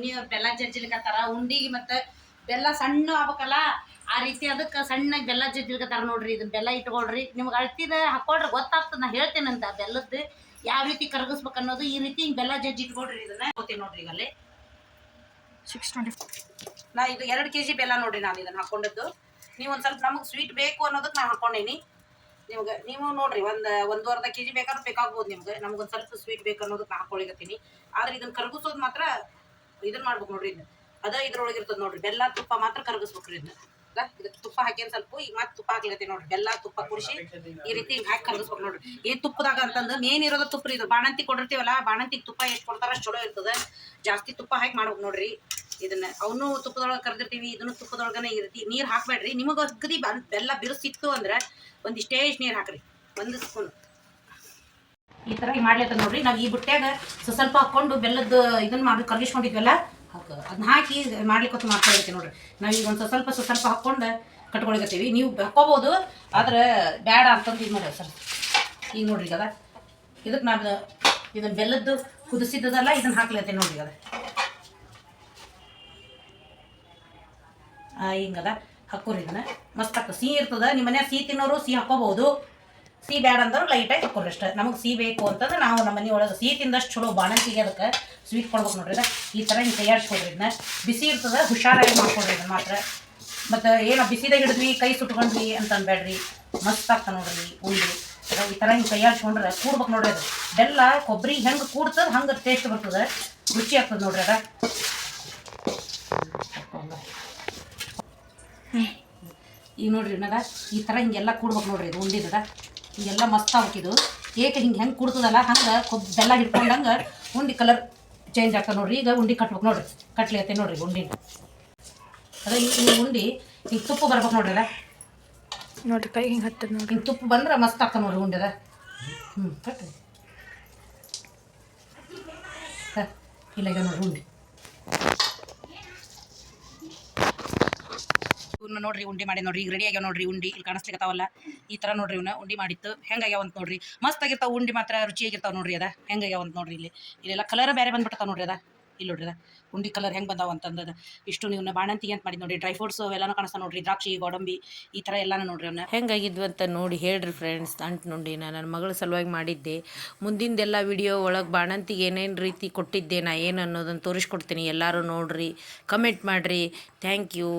ಮನಿಯವ್ರು ಬೆಲ್ಲ ಜಜ್ಜಿಲಿಕತ್ತಾರ ಉಂಡಿಗೆ ಮತ್ತೆ ಬೆಲ್ಲ ಸಣ್ಣ ಆಗ್ಬೇಕಲ್ಲ ಆ ರೀತಿ ಅದಕ್ಕೆ ಸಣ್ಣಗೆ ಬೆಲ್ಲ ಜಜ್ಜಿಲಿಕತ್ತಾರ ನೋಡ್ರಿ ಇದನ್ನ ಬೆಲ್ಲ ಇಟ್ಕೊಳ್ರಿ ನಿಮ್ಗೆ ಅಳ್ತಿದ ಹಾಕೊಳ್ರಿ ಗೊತ್ತಾಗ್ತದೆ ನಾ ಹೇಳ್ತೇನಂತ ಬೆಲ್ಲದ್ದು ಯಾವ ರೀತಿ ಕರಗಿಸ್ಬೇಕು ಅನ್ನೋದು ಈ ರೀತಿ ಬೆಲ್ಲ ಜಜ್ಜಿ ಇಟ್ಕೊಳ್ರಿ ಇದನ್ನ ಗೊತ್ತಿ ನೋಡ್ರಿ ಈಗ ಅಲ್ಲಿ 620 ನಾ ಇದು 2 kg ಬೆಲ್ಲ ನೋಡ್ರಿ ನಾನು ಇದನ್ನ ಹಾಕೊಂಡದ್ದು ನೀವು ಒಂದು ಸ್ವಲ್ಪ ನಮಗೆ ಸ್ವೀಟ್ ಬೇಕು ಅನ್ನೋದಕ್ಕೆ ನಾನು ಹಾಕೊಂಡೇನಿ ನಿಮ್ಗೆ ನೀವು ನೋಡ್ರಿ ಒಂದು ಅರ್ಧ kg ಬೇಕಾದ್ರೂ ಬೇಕಾಗ್ಬೋದು ನಿಮ್ಗೆ ನಮ್ಗೊಂದು ಸ್ವಲ್ಪ ಸ್ವೀಟ್ ಬೇಕು ಅನ್ನೋದಕ್ಕೆ ನಾ ಹಾಕೊಳಿಕತ್ತೀನಿ ಆದ್ರೆ ಇದನ್ನ ಕರಗಿಸೋದು ಮಾತ್ರ ಇದನ್ನ ಮಾಡ್ಬೇಕು ನೋಡ್ರಿ ಇದನ್ನ ಅದ ಇದ್ರೊಳಗೆ ಇರ್ತದೆ ನೋಡ್ರಿ ಬೆಲ್ಲ ತುಪ್ಪ ಮಾತ್ರ ಕರಗಿಸ್ಬೇಕ್ರಿ ಇದನ್ನ ಇದಕ್ಕೆ ತುಪ್ಪ ಹಾಕಿ ಸ್ವಲ್ಪ ಈಗ ಮತ್ತೆ ತುಪ್ಪ ಹಾಕ್ಲತ್ತಿ ನೋಡ್ರಿ ಬೆಲ್ಲ ತುಪ್ಪ ಕುಡಿಸಿ ಈ ರೀತಿ ಹಾಕಿ ಕರಗಿಸ್ಬೇಕು ನೋಡ್ರಿ ಏನ್ ತುಪ್ಪದಾಗ ಅಂತಂದು ಮೇನ್ ಇರೋದ ತುಪ್ಪ ಇದು ಬಾಣಂತಿ ಕೊಡಿರ್ತೀವಲ್ಲ ಬಾಣಂತಿಗೆ ತುಪ್ಪ ಎಷ್ಟು ಕೊಡ್ತಾರ ಚಲೋ ಇರ್ತದೆ ಜಾಸ್ತಿ ತುಪ್ಪ ಹಾಕಿ ಮಾಡ್ಬೇಕು ನೋಡ್ರಿ ಇದನ್ನ ಅವನು ತುಪ್ಪದೊಳಗೆ ಕರೆದಿರ್ತೀವಿ ಇದನ್ನು ತುಪ್ಪದೊಳಗನೆ ಇರ್ತಿ ನೀರು ಹಾಕ್ಬೇಡ್ರಿ ನಿಮಗೆ ಅಗದಿ ಬೆಲ್ಲ ಬಿರುಸಿತ್ತು ಅಂದ್ರೆ ಒಂದಿಷ್ಟೇ ನೀರು ಹಾಕ್ರಿ 1 ಸ್ಪೂನ್ ಈ ಥರ ಮಾಡ್ಲತ್ತ ನೋಡ್ರಿ ನಾವು ಈ ಬುಟ್ಟ್ಯಾಗ ಸ್ವಲ್ಪ ಹಾಕೊಂಡು ಬೆಲ್ಲದ ಇದನ್ನ ಮಾಡಿ ಕರಗಿಸ್ಕೊಂಡಿದ್ವಲ್ಲ ಅದನ್ನ ಹಾಕಿ ಮಾಡ್ಲಿಕ್ಕೆ ಮಾಡ್ಕೊಳತ್ತೆ ನೋಡ್ರಿ ನಾವು ಈಗ ಒಂದು ಸ್ವಲ್ಪ ಹಾಕೊಂಡು ಕಟ್ಕೊಳಕತ್ತೀವಿ ನೀವು ಹಾಕೋಬೋದು ಆದ್ರೆ ಬೇಡ ಅಂತಂದು ಇದು ಮಾಡ್ಯಾವ ಸರ್ ಈಗ ನೋಡ್ರಿ ಅದ ಇದಕ್ಕೆ ನಾನು ಇದನ್ನ ಬೆಲ್ಲದ್ದು ಕುದಿಸಿದ್ದದಲ್ಲ ಇದನ್ನ ಹಾಕ್ಲತ್ತೆ ನೋಡ್ರಿ ಅದ ಹಿಂಗದ ಹಾಕೋರಿ ಇದನ್ನ ಮಸ್ತ್ ಆಗ್ತದೆ ಸಿಹಿ ಇರ್ತದೆ ನಿಮ್ಮ ಮನ್ಯಾಗ ಸಿಹಿ ತಿನ್ನೋರು ಸಿಹಿ ಹಾಕೋಬಹುದು ಸಿಹಿ ಬ್ಯಾಡ ಅಂದ್ರೆ ಲೈಟಾಗಿ ಹಾಕೋರಿ ಅಷ್ಟೇ ನಮಗೆ ಸಿಹಿ ಬೇಕು ಅಂತಂದ್ರೆ ನಾವು ನಮ್ಮ ಮನೆ ಒಳಗೆ ಸಿಹಿ ತಿಂದಷ್ಟು ಚಲೋ ಬಾಣಂತಿಗೆ ಅದಕ್ಕೆ ಸ್ವೀಟ್ ಕೊಡ್ಬೇಕು ನೋಡ್ರಿ ಈ ಥರ ಹಿಂಗೆ ತಯಾರಿಸ್ಕೊಡ್ರಿ ಇದನ್ನ ಬಿಸಿ ಇರ್ತದೆ ಹುಷಾರಾಗಿ ಮಾಡ್ಕೊಡ್ರಿ ಇದನ್ನ ಮಾತ್ರ ಮತ್ತು ಏನೋ ಬಿಸಿದಾಗ ಹಿಡಿದ್ವಿ ಕೈ ಸುಟ್ಕೊಂಡ್ವಿ ಅಂತ ಅನ್ಬೇಡ್ರಿ ಮಸ್ತ್ ಆಗ್ತದೆ ನೋಡ್ರಿ ಉಂಡಿ ಈ ಥರ ಹಿಂಗೆ ತಯಾರಿಸ್ಕೊಂಡ್ರೆ ಕೂಡ್ಬೇಕು ನೋಡ್ರಿ ಅದು ಬೆಲ್ಲ ಕೊಬ್ಬರಿ ಹೆಂಗೆ ಕೂಡ್ತದೆ ಹಂಗೆ ಟೇಸ್ಟ್ ಬರ್ತದೆ ರುಚಿ ಆಗ್ತದೆ ನೋಡ್ರಿ ಅದ ಈಗ ನೋಡ್ರಿ ನನಗೆ ಈ ಥರ ಹಿಂಗೆಲ್ಲ ಕೂಡ್ಬೇಕು ನೋಡ್ರಿ ಇದು ಉಂಡಿದ ಹಿಂಗೆಲ್ಲ ಮಸ್ತ್ ಆಗ್ಬೇಕಿದು ಏಕೆ ಹೆಂಗೆ ಕೂಡ್ತದಲ್ಲ ಹಂಗೆ ಬೆಲ್ಲ ಹಿಡ್ಕೊಂಡಂಗೆ ಉಂಡಿ ಕಲರ್ ಚೇಂಜ್ ಆಗ್ತದೆ ನೋಡ್ರಿ ಈಗ ಉಂಡಿ ಕಟ್ಬೇಕು ನೋಡ್ರಿ ಕಟ್ಲಿಕತ್ತೆ ನೋಡ್ರಿ ಉಂಡಿ ಅದೇ ಈ ಉಂಡಿ ಹಿಂಗೆ ತುಪ್ಪ ಬರ್ಬೇಕು ನೋಡ್ರಿ ಅದ ನೋಡ್ರಿ ಕೈ ಹಿಂಗೆ ಹತ್ತದ ನೋಡಿ ಹಿಂಗೆ ತುಪ್ಪ ಬಂದ್ರೆ ಮಸ್ತ್ ಆಗ್ತದೆ ನೋಡ್ರಿ ಉಂಡಿ ಅದ ಕಟ್ರಿ ಇಲ್ಲ ಈಗ ನೋಡ್ರಿ ಉಂಡಿ ಇವ್ನ ನೋಡ್ರಿ ಉಂಡಿ ಮಾಡಿ ನೋಡ್ರಿ ಈಗ ರೆಡಿ ಆಗ್ಯಾವ ನೋಡ್ರಿ ಉಂಡಿ ಇಲ್ಲಿ ಕಾಣಿಸ್ಲಿಕ್ಕತ್ತಾವಲ್ಲ ಈ ಥರ ನೋಡ್ರಿ ಇವನ್ನ ಉಂಡಿ ಮಾಡಿತ್ತು ಹೆಂಗಾಗ್ಯಾವ ಅಂತ ನೋಡ್ರಿ ಮಸ್ತ್ ಆಗಿರ್ತಾವ ಉಂಡಿ ಮಾತ್ರ ರುಚಿಯಾಗಿರ್ತಾವ ನೋಡ್ರಿ ಅದ ಹೆಂಗಾಗ್ಯಾವ ಅಂತ ನೋಡ್ರಿ ಇಲ್ಲೆಲ್ಲ ಕಲರ್ ಬೇರೆ ಬಂದ್ಬಿಡ್ತಾವ ನೋಡ್ರಿ ಅದ ಇಲ್ಲಿ ನೋಡ್ರಿ ಅದ ಉಂಡಿ ಕಲರ್ ಹೆಂಗೆ ಬಂದಾವ ಅಂತಂದದ ಇಷ್ಟು ನೀವು ಬಾಣಂತಿಗೆ ಅಂತ ಮಾಡಿ ನೋಡ್ರಿ ಡ್ರೈ ಫ್ರೂಟ್ಸ್ ಎಲ್ಲನೂ ಕಾಣಿಸ್ತಾ ನೋಡ್ರಿ ದ್ರಾಕ್ಷಿ ಗೋಡಂಬಿ ಈ ಥರ ಎಲ್ಲಾನು ನೋಡ್ರಿ ಅವನ್ನ ಹೆಂಗಾಗಿದ್ವು ಅಂತ ನೋಡಿ ಹೇಳ್ರಿ ಫ್ರೆಂಡ್ಸ್ ಅಂಟು ನುಂಡಿ ನಾನು ನನ್ನ ಮಗಳ ಸಲುವಾಗಿ ಮಾಡಿದ್ದೆ ಮುಂದಿಂದೆಲ್ಲ ವಿಡಿಯೋ ಒಳಗೆ ಬಾಣಂತಿಗೆ ಏನೇನು ರೀತಿ ಕೊಟ್ಟಿದ್ದೆ ನಾ ಏನು ಅನ್ನೋದನ್ನು ತೋರಿಸ್ಕೊಡ್ತೀನಿ ಎಲ್ಲರೂ ನೋಡ್ರಿ ಕಮೆಂಟ್ ಮಾಡಿರಿ ಥ್ಯಾಂಕ್ ಯು